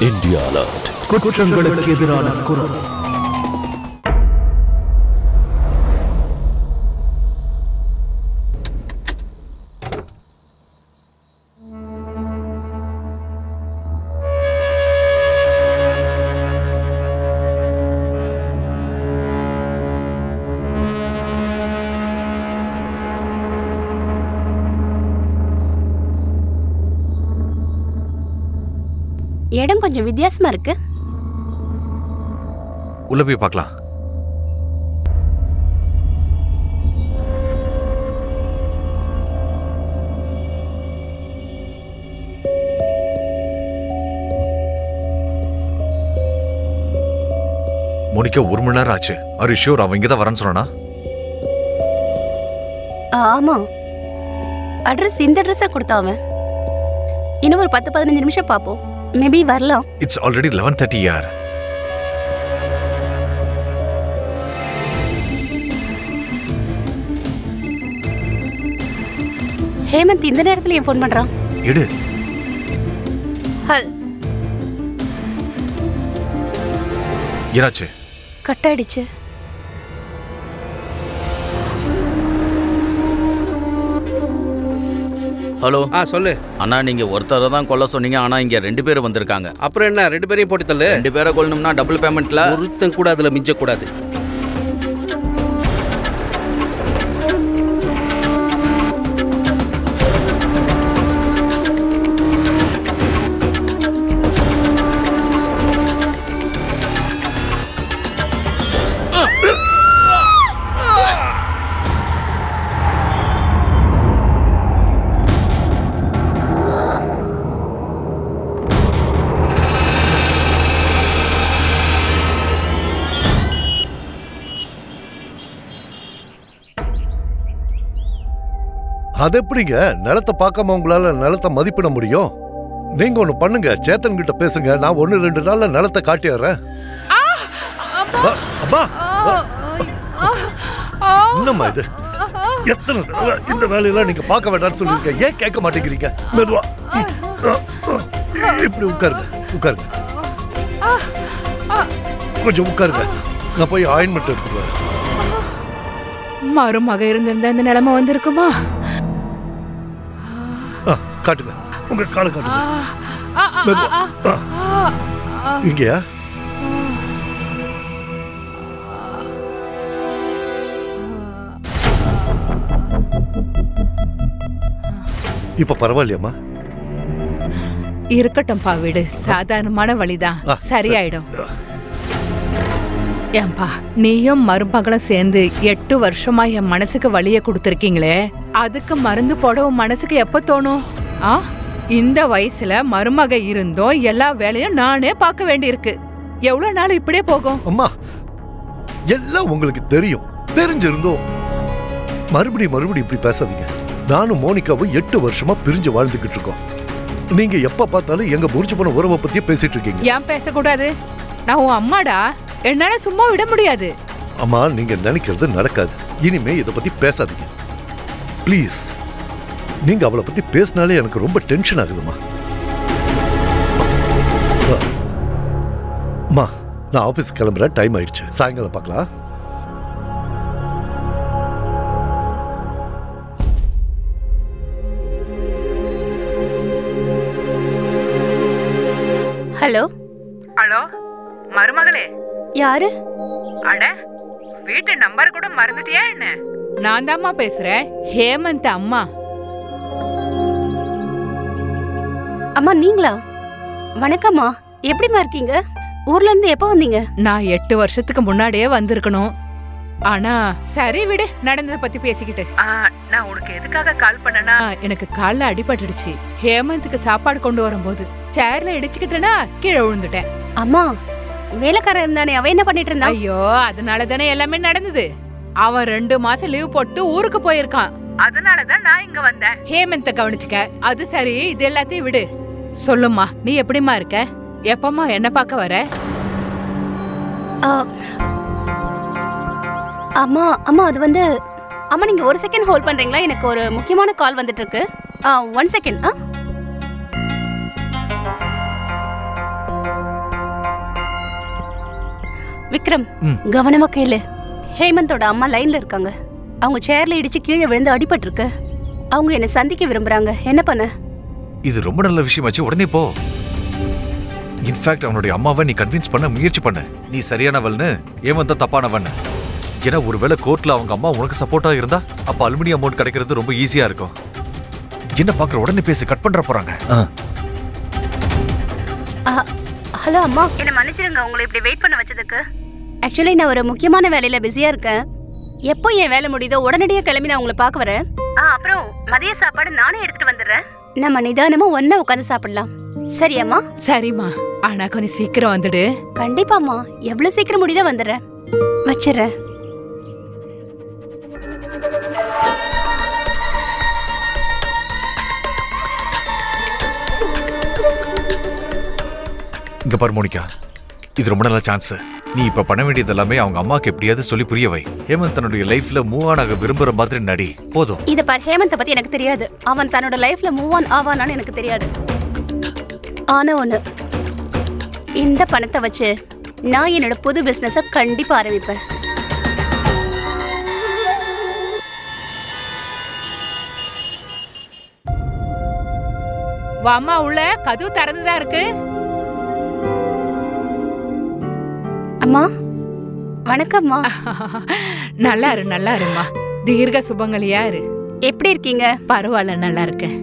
India Alert. குற்றங்களுக்கு எதிரான குரல். இடம் கொஞ்சம் வித்தியாசமா இருக்கு. உள்ள போய் பார்க்கலாம். மோனிகா 1 மணி நேரம் ஆச்சு. ஆர் யூ ஷூர் அவன் இங்கதான் வரேன்னு சொன்னானா? ஆமா, அட்ரஸ் இந்த அட்ரஸா கொடுத்தாவன். இன்னும் ஒரு 10-15 நிமிஷம் பாப்போம். மேபி வரலாம். It's already 11:30 யார். ஹேமந்த் இந்த நேரத்துல ஏன் ஃபோன் பண்றான்? எடு. ஹல். என்னாச்சு? கட் ஆயிடுச்சு. ஹலோ. சொல்லு அண்ணா, நீங்க ஒருத்தரை தான் கொல்ல சொன்னீங்க, ஆனா இங்க 2 பேர் வந்திருக்காங்க. அப்புறம் என்ன, 2 பேரையும் போட்டு தள்ளு. 2 பேரை கொல்லணும்னா டபுள் பேமெண்ட்ல. ஒருத்தன் கூட அதுல மிஞ்ச கூடாது. அது எப்படிங்க நிலத்தை பார்க்காம உங்களால நிலத்தை மதிப்பிட முடியும்? நீங்க ஒண்ணு பண்ணுங்க, சேத்தன் கிட்ட பேசுங்க. நான் 1-2 நாள்ல நிலத்தை காட்டிடுறேன். என்னம்மா இது? எத்தனை தடவை இந்த வேலையெல்லாம் நீங்க பார்க்க வேண்டாம்னு சொல்லிருக்கேன், ஏன் கேட்க மாட்டேங்கிறீங்க? மெதுவா இப்படி உட்காருங்க, உட்காருங்க, கொஞ்சம் உட்காருங்க. நான் போய் ஆயின்மெண்ட் எடுத்துட்டு வரேன். மருமக இருந்திருந்தா இந்த நிலைமை வந்திருக்குமா? காட்டுங்க, உங்க காலை காட்டுங்க. இங்கயா? இப்ப பரவாயில்லையம்மா? இருக்கட்டும்பா, விடு. சாதாரணமான வழிதான், சரியாயிடும். ஏன்பா, நீயும் மருமகளும் சேர்ந்து 8 வருஷமா என் மனசுக்கு வலிய கொடுத்துருக்கீங்களே, அதுக்கு மருந்து போட உன் மனசுக்கு எப்ப தோணும்? இந்த வயசுல மருமக இருந்தும் எல்லா வேலையும் நானே பார்க்க வேண்டியிருக்கு. எவ்வளவு நாள் இப்படியே போகும்? அம்மா, எல்லாம் உங்களுக்கு தெரியும். தெரிஞ்சிருந்தோம் மறுபடியும் இப்படி பேசாதீங்க. நானும் மோனிகாவும் 8 வருஷமா பிரிஞ்சு வாழ்ந்துகிட்டு இருக்கோம். நீங்க எப்ப பார்த்தாலும் எங்க முறிச்சு போன உறவை பத்தியே பேசிட்டு இருக்கீங்க. ஏன் பேசக்கூடாது? நான் உன் அம்மாடா, என்னால சும்மா விட முடியாது. அம்மா, நீங்க நினைக்கிறது நடக்காது. இனிமே இதை பத்தி பேசாதீங்க ப்ளீஸ். நீங்க அவளை பத்தி பேசினாலே எனக்கு ரொம்ப டென்ஷன் ஆகுதுமா. அம்மா, நான் ஆபீஸ் கிளம்புறேன், டைம் ஆயிடுச்சு. சாயங்காலம் பார்க்கலாம். ஹலோ. ஹலோ, மருமகளே. யாரு? அட, வீட்டு நம்பர் கூட மறந்துட்டியா என்ன? நான் தாம்மா பேசுறேன், ஹேமந்த் அம்மா. அம்மா நீங்களா? வணக்கம்மா, எப்படிமா இருக்கீங்க? ஊர்ல இருந்து எப்ப வந்தீங்க? நான் 8 வருஷத்துக்கு முன்னாடியே வந்திருக்கணும். ஆனா சரி விடு, நடந்ததை பத்தி பேசிக்கிட்டு. நான் உனக்கு எதுக்காக கால் பண்ணனா, எனக்கு கால்ல அடிபட்டுடுச்சு. ஹேமந்துக்கு சாப்பாடு கொண்டு வரும்போது சேர்ல இடிச்சுக்கிட்டேனா கீழே விழுந்துட்டேன். அம்மா, வேலைக்காரன் இருந்தானே, அவன் என்ன பண்ணிட்டு இருந்தா? ஐயோ, அதனால தானே எல்லாமே நடந்தது. அவன் 2 மாசம் லீவ் போட்டு ஊருக்கு போயிருக்கான். அதனாலதான் நான் இங்க வந்தேன், ஹேமந்த கவனிச்சுக்க. அது சரி, இது எல்லாத்தையும் விடு. சொல்லுமா, நீ எப்படிமா இருக்க? எப்பமா என்ன பார்க்க வர? அம்மா அம்மா அது வந்து அம்மா, நீங்க 1 செகண்ட் ஹோல்ட் பண்றீங்களா? எனக்கு ஒரு முக்கியமான கால் வந்துட்டு இருக்கு. 1 செகண்ட். விக்ரம் கவனமா கேளு. ஹேமந்தோட அம்மா லைன்ல இருக்காங்க. அவங்க சேர்ல இடிச்சு கீழே விழுந்து அடிபட்டு இருக்கு. அவங்க என்ன சந்திக்க விரும்புறாங்க. என்ன பண்ண? இது ரொம்ப நல்ல விஷயமாச்சு, உடனே போ. இன்ஃபேக்ட் அவனுடைய அம்மாவை நீ கன்வின்ஸ் பண்ண முயற்சி பண்ண. நீ சரியானவள்னு ஏமந்த தப்பானவன். ஏன்னா ஒருவேளை கோர்ட்ல அவங்க அம்மா உனக்கு சப்போர்ட்டா இருந்தா அப்ப அலுமினியம் அமௌண்ட் கிடைக்கிறது ரொம்ப ஈஸியா இருக்கும். என்ன பாக்குற, உடனே பேசி கட் பண்ற போறாங்க. ஹலோ அம்மா, என்ன மன்னிச்சிருங்க உங்களை இப்படி வெயிட் பண்ண வச்சதுக்கு. ஆக்சுவலி நான் ஒரு முக்கியமான வேலையில பிஸியா இருக்கேன். எப்போ என் வேலை முடியுதோ உடனடியே கிளம்பி நான் உங்களை பார்க்க வரேன். அப்புறம் மதிய சாப்பாடு நானே எடுத்துட்டு வந்துடுறேன். நம்ம நிதானமா ஒண்ணா உட்காந்து சாப்பிடலாம். சரியாம்மா? சரிம்மா, ஆனா கொஞ்சம் சீக்கிரம் வந்துடு. கண்டிப்பாம்மா, எவ்வளவு சீக்கிரம் முடியுதோ வந்துடுறேன். வச்சிடுறேன். இங்க பாரு மோனிகா, இது ரொம்ப நல்ல சான்ஸ். நீ இப்ப பண்ண வேண்டியது எல்லாமே அவங்க அம்மாக்கு எப்படியாவது சொல்லி புரிய வை. ஹேமந்த் தன்னுடைய லைஃப்ல மூவ் ஆன் ஆக விரும்புற மாதிரி நடி, போதும். இத பாரு, ஹேமந்த பத்தி எனக்கு தெரியாது. அவன் தன்னோட லைஃப்ல மூவ் ஆன் ஆவானான்னு எனக்கு தெரியாது. ஆனா ஒண்ணு, இந்த பணத்தை வச்சு நான் என்னோட புது பிசினஸ கண்டிப்பா ஆரம்பிப்பேன். வாமா உள்ள, கதவு திறந்துதான் இருக்கு. அம்மா வணக்கம்மா. நல்லா இரு, நல்லா இருமா. தீர்க்க சுபங்கலியா இரு. எப்படி இருக்கீங்க? பரவாயில்ல, நல்லா இருக்கேன்.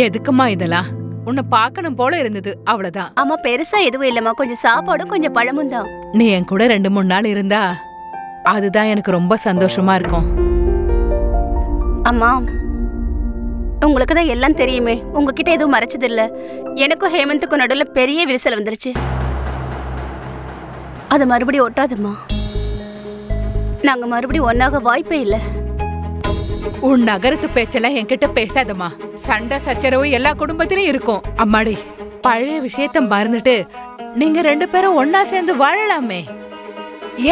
எதுக்குமா இதெல்லாம்? உன்னை பார்க்கணும் போல இருந்தது, அவ்வளவுதான். அம்மா பெருசா எதுவும் இல்லம்மா, கொஞ்சம் சாப்பாடும் கொஞ்சம் பழமும் தான். நீ என் கூட 2-3 நாள் இருந்தா அதுதான் எனக்கு ரொம்ப சந்தோஷமா இருக்கும். அம்மா உங்களுக்கு தான் எல்லாம் தெரியுமே, உங்ககிட்ட எதுவும் மறைச்சது இல்ல. எனக்கும் ஹேமந்துக்கும் நடுவுல பெரிய விரிசல் வந்துருச்சு. அது மறுபடியும் ஒட்டாதுமா. நாங்க மறுபடியும் ஒன்னாக வாய்ப்பே இல்ல. உன் நகரத்து பேச்செல்லாம் என்கிட்ட பேசாதம்மா. சண்டை சச்சரவு எல்லா குடும்பத்திலும் இருக்கும். அம்மாடி, பழைய விஷயத்த மறந்துட்டு நீங்க 2 பேரும் ஒன்னா சேர்ந்து வாழலாமே.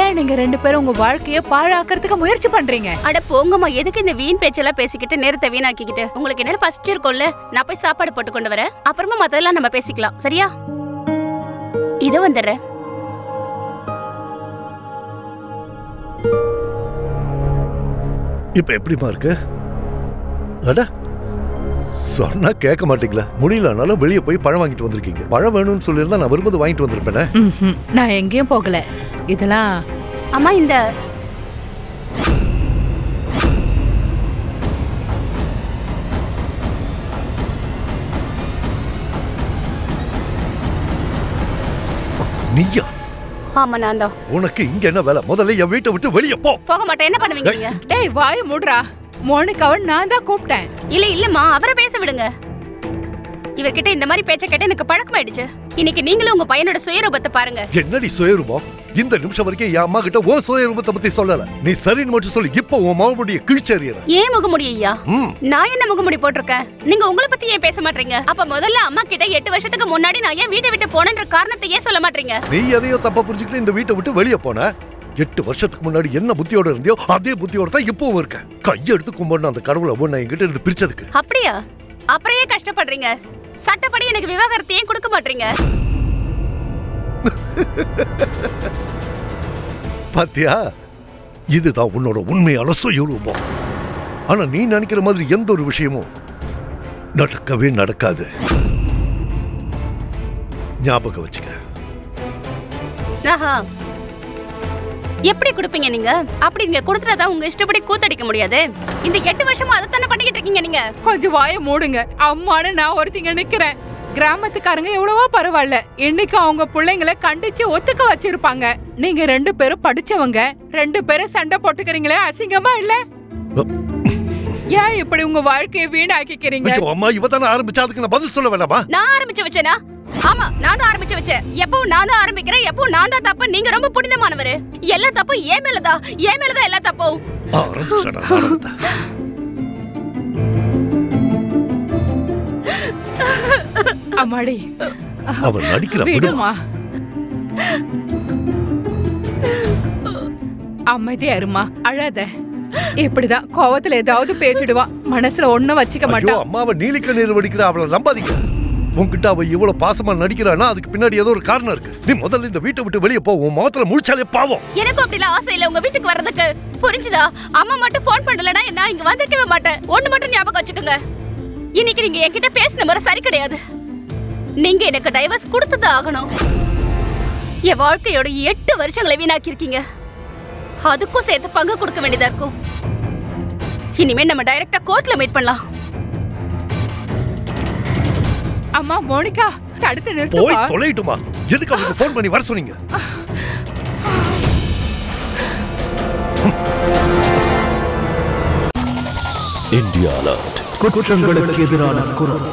ஏன் நீங்க 2 பேரும் உங்க வாழ்க்கைய பாழாக்கிறதுக்கு முயற்சி பண்றீங்க? அட போங்கம்மா, எதுக்கு இந்த வீண் பேச்செல்லாம் பேசிக்கிட்டு நேரத்தை வீணாக்கிக்கிட்டு? உங்களுக்கு என்ன பசிச்சு இருக்கும்ல, நான் போய் சாப்பாடு போட்டு கொண்டு வரேன். அப்புறமா மத்ததெல்லாம் நம்ம பேசிக்கலாம், சரியா? இதோ வந்துடுறேன். இப்ப எப்படிமா இருக்கு? அட சொன்னா கேட்க மாட்டீங்களா? முடியலனாலும் வெளியே போய் பழம் வாங்கிட்டு வந்திருக்கீங்க. பழம் வேணும்னு சொல்லியிருந்தா நான் வரும்போது வாங்கிட்டு வந்திருப்பேன். நான் எங்கேயும் போகல. இதெல்லாம் அம்மா, இந்த நீயா? ஆமா நான் தான். உனக்கு இங்க என்ன வேலை? முதல்ல என் வீட்டை விட்டு வெளியே போ. போக மாட்டேன். என்ன பண்ணுவீங்க நீங்க? டேய் வாயை மூடுறா. மோனிகாவை நான் தான் கூப்பிட்டேன். இல்லம்மா, அவரை பேச விடுங்க. இவர்கிட்ட இந்த மாதிரி பேச்ச கேட்ட எனக்கு பழக்கமாயிடுச்சு. இன்னைக்கு நீங்களும் உங்க பையனோட சுயரூபத்தை பாருங்க. என்னடி சுயரூபம்? இந்த நிமிஷம் வரைக்கும் என் அம்மா கிட்ட ஓ சுயரூபத்தை பத்தி சொல்லல. நீ சரின்னு மட்டும் சொல்லி இப்போ உன் முகமுடிய கிழிச்சறியற. ஏன் முகமுடி ஐயா? நான் என்ன முகமுடி போட்டிருக்கேன்? நீங்க உங்களை பத்தி ஏன் பேச மாட்டீங்க? அப்ப முதல்ல அம்மா கிட்ட 8 வருஷத்துக்கு முன்னாடி நான் ஏன் வீட்டை விட்டு போனேன்ற காரணத்தை ஏன் சொல்ல மாட்டீங்க? நீ எதையோ தப்பா புரிஞ்சுக்கிட்டு இந்த வீட்டை விட்டு வெளியே போன. 8 வருஷத்துக்கு முன்னாடி என்ன புத்தியோட இருந்தியோ அதே புத்தியோட தான் இப்பவும் இருக்க. கையெடுத்து கும்பிடணும் அந்த கடவுளை ஒண்ணு என்கிட்ட இருந்து பிரிச்சதுக்கு. அப்படியா? அப்புறம் ஏன் கஷ்டப்படுறீங்க? சட்டப்படி எனக்கு விவாகரத்து ஏன் கொடுக்க மாட்டீங்க? பாத்தியா, இதுதான் உன்னோட உண்மையான சுயரூபம். ஆனா நீ நினைக்கிற மாதிரி எந்த ஒரு விஷயமும் நடக்கவே நடக்காது. ஞாபகம் வச்சுக்க. ஆஹா, எப்படி கொடுப்பீங்க நீங்க? அப்படி நீங்க கொடுத்துறதா உங்க இஷ்டப்படி கூத்தடிக்க முடியாது. இந்த 8 வருஷமா அதை தானே பண்ணிக்கிட்டு இருக்கீங்க நீங்க. கொஞ்சம் வாயை மூடுங்க. அம்மானு நான் ஒருத்திங்க நிக்கிறேன். கிராமத்துக்காரங்க எவ்வளவோ பரவாயில்ல, இன்னைக்கு அவங்க பிள்ளைங்களை கண்டிச்சு ஒத்துக்க வச்சிருப்பாங்க. நீங்க 2 பேரும் படிச்சவங்க, 2 பேரும் சண்டை போட்டுக்கிறீங்களே, அசிங்கமா இல்ல? ஏன் இப்படி உங்க வாழ்க்கையை வீணாக்கிக்கிறீங்க? அம்மா இவ தானே ஆரம்பிச்சா, அதுக்கு நான் பதில் சொல்ல வேண்டாமா? நான் ஆரம்பிச்சு வச்சேனா? ஆமா, நான் தான் ஆரம்பிச்சு வச்சேன். எப்பவும் நான் தான் ஆரம்பிக்கிறேன், எப்பவும் நான் தான் தப்பு. நீங்க ரொம்ப புனிதமானவரு. எல்லா தப்பு ஏன் மேலதான், ஏன் மேலதான் எல்லா தப்பும். அம்மாடி, அவன் நடிக்கிற விடுமா. அமைதியா இருமா, அழாத. இப்படிதான் கோவத்துல ஏதாவது பேசிடுவா, மனசுல ஒண்ணும் வச்சுக்க மாட்டா. அம்மாவை நீலிக்க நீர் வடிக்கிற அவளை நம்பாதீங்க. உன்கிட்ட அவ இவ்வளவு பாசமா நடிக்கிறானா அதுக்கு பின்னாடி ஏதோ ஒரு காரணம் இருக்கு. நீ முதல்ல இந்த வீட்டை விட்டு வெளியே போ. உன் முகத்துல முழிச்சாலே பாவம். எனக்கு அப்படிலாம் ஆசை இல்ல உங்க வீட்டுக்கு வர்றதுக்கு. புரிஞ்சுதா? அம்மா மட்டும் போன் பண்ணலனா என்ன இங்க வந்திருக்கவே மாட்டேன். ஒண்ணு மட்டும் ஞாபகம் வச்சுக்கோங்க. இன்னைக்கு நீங்க என்கிட்ட பேசின முறை சரி கிடையாது. நீங்க எனக்கு டைவர்ஸ் கொடுத்துதான் ஆகணும். என் வாழ்க்கையோட 8 வருஷங்களை வீணாக்கியிருக்கீங்க. அதுக்கும் சேர்த்து பங்கு கொடுக்க வேண்டியதா இருக்கும். இனிமே நம்ம டைரக்டா கோர்ட்ல மீட் பண்ணலாம். அம்மா மோனிகா தடுத்து போய் நிறுத்துமா. தொலைட்டுமா. எதுக்கு அவங்களுக்கு ஃபோன் பண்ணி வர சொன்னீங்க? India alert. குற்றங்களுக்கு எதிரான குரல்.